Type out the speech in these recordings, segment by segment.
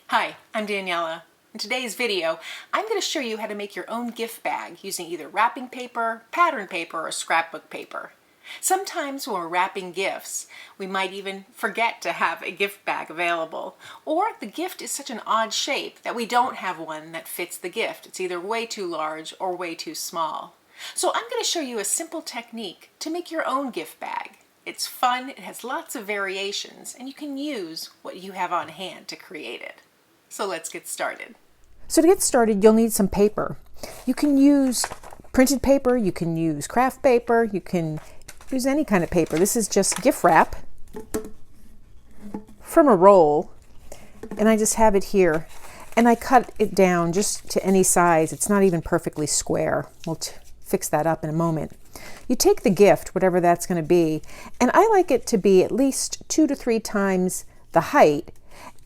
Hi, I'm Daniela. In today's video, I'm going to show you how to make your own gift bag using either wrapping paper, pattern paper, or scrapbook paper. Sometimes when we're wrapping gifts, we might even forget to have a gift bag available, or the gift is such an odd shape that we don't have one that fits the gift. It's either way too large or way too small. So I'm going to show you a simple technique to make your own gift bag. It's fun, it has lots of variations, and you can use what you have on hand to create it. So let's get started. So to get started, you'll need some paper. You can use printed paper, you can use Kraft paper, you can use any kind of paper. This is just gift wrap from a roll, and I just have it here. And I cut it down just to any size. It's not even perfectly square. We'll fix that up in a moment. You take the gift, whatever that's going to be, and I like it to be at least 2 to 3 times the height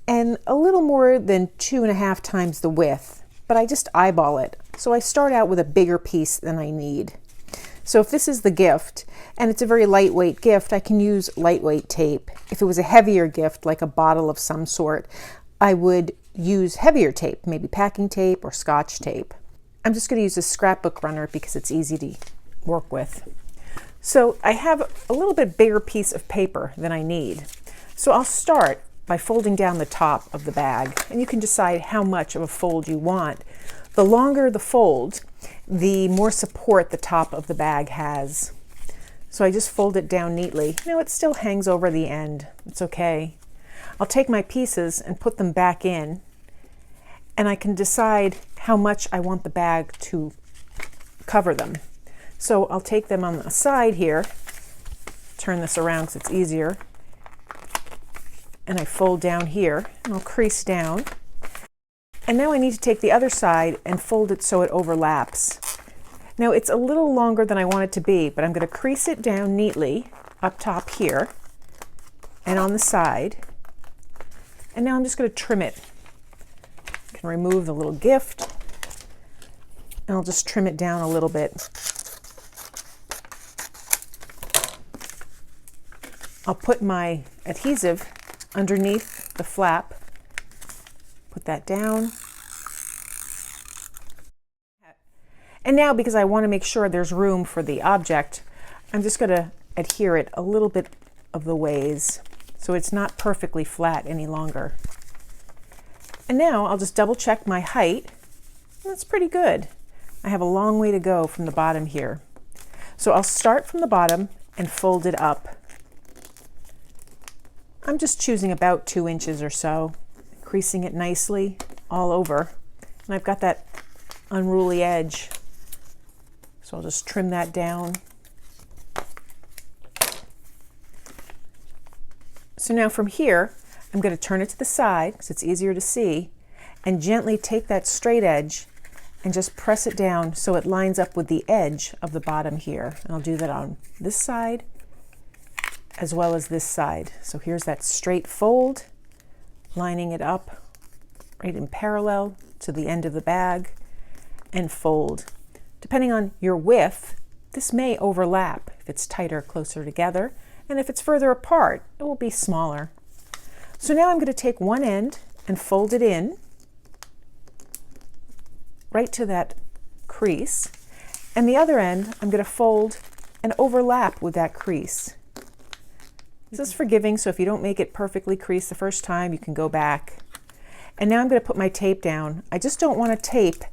and a little more than 2.5 times the width, but I just eyeball it. So I start out with a bigger piece than I need. So if this is the gift, and it's a very lightweight gift, I can use lightweight tape. If it was a heavier gift, like a bottle of some sort, I would use heavier tape, maybe packing tape or Scotch tape. I'm just going to use a scrapbook runner because it's easy to work with. So I have a little bit bigger piece of paper than I need. So I'll start by folding down the top of the bag, and you can decide how much of a fold you want. The longer the fold, the more support the top of the bag has. So I just fold it down neatly. You know, it still hangs over the end. It's okay. I'll take my pieces and put them back in, and I can decide how much I want the bag to cover them. So I'll take them on the side here, turn this around because it's easier, and I fold down here, and I'll crease down. And now I need to take the other side and fold it so it overlaps. Now it's a little longer than I want it to be, but I'm going to crease it down neatly up top here and on the side. And now I'm just going to trim it. I can remove the little gift, and I'll just trim it down a little bit. I'll put my adhesive underneath the flap, put that down. And now, because I want to make sure there's room for the object, I'm just going to adhere it a little bit of the ways so it's not perfectly flat any longer. And now I'll just double check my height. That's pretty good. I have a long way to go from the bottom here. So I'll start from the bottom and fold it up. I'm just choosing about 2 inches or so, creasing it nicely all over. And I've got that unruly edge, so I'll just trim that down. So now from here, I'm going to turn it to the side because it's easier to see, and gently take that straight edge and just press it down so it lines up with the edge of the bottom here. And I'll do that on this side as well as this side. So here's that straight fold, lining it up right in parallel to the end of the bag, and fold. Depending on your width, this may overlap if it's tighter closer together, and if it's further apart, it will be smaller. So now I'm going to take one end and fold it in right to that crease, and the other end I'm going to fold and overlap with that crease. This is forgiving, so if you don't make it perfectly creased the first time, you can go back. And now I'm going to put my tape down. I just don't want to tape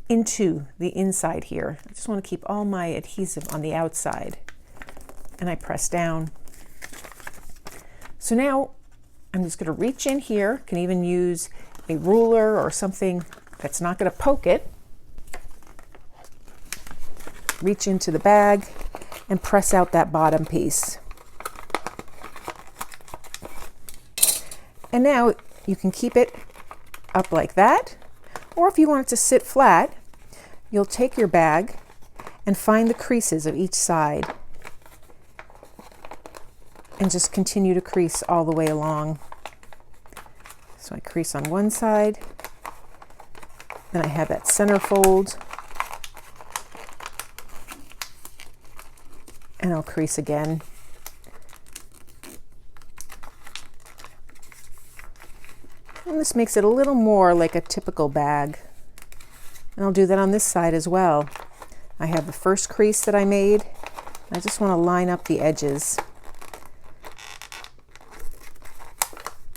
into the inside here. I just want to keep all my adhesive on the outside. And I press down. So now I'm just going to reach in here. Can even use a ruler or something that's not going to poke it. Reach into the bag and press out that bottom piece. And now you can keep it up like that, or if you want it to sit flat, you'll take your bag and find the creases of each side and just continue to crease all the way along. So I crease on one side, then I have that center fold, and I'll crease again. And this makes it a little more like a typical bag. And I'll do that on this side as well. I have the first crease that I made. I just want to line up the edges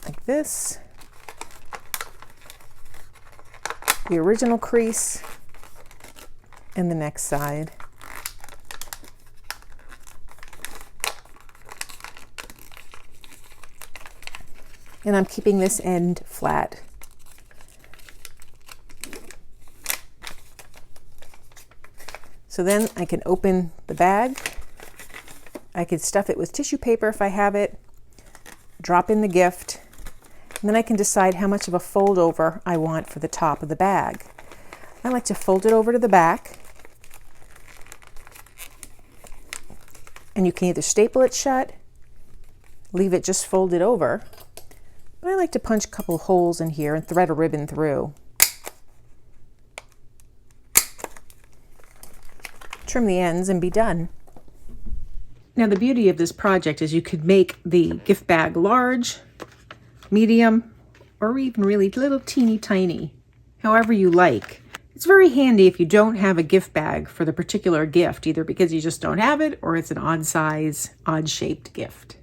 like this. The original crease and the next side. And I'm keeping this end flat. So then I can open the bag. I could stuff it with tissue paper if I have it, drop in the gift, and then I can decide how much of a fold over I want for the top of the bag. I like to fold it over to the back, and you can either staple it shut, leave it just folded over, but I like to punch a couple holes in here and thread a ribbon through. Trim the ends and be done. Now the beauty of this project is you could make the gift bag large, medium, or even really little teeny tiny, however you like. It's very handy if you don't have a gift bag for the particular gift, either because you just don't have it or it's an odd size, odd shaped gift.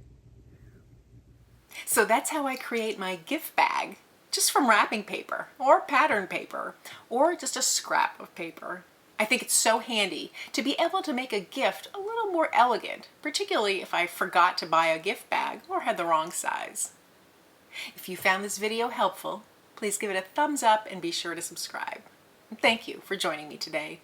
So that's how I create my gift bag, just from wrapping paper or pattern paper or just a scrap of paper. I think it's so handy to be able to make a gift a little more elegant, particularly if I forgot to buy a gift bag or had the wrong size. If you found this video helpful, please give it a thumbs up and be sure to subscribe. Thank you for joining me today.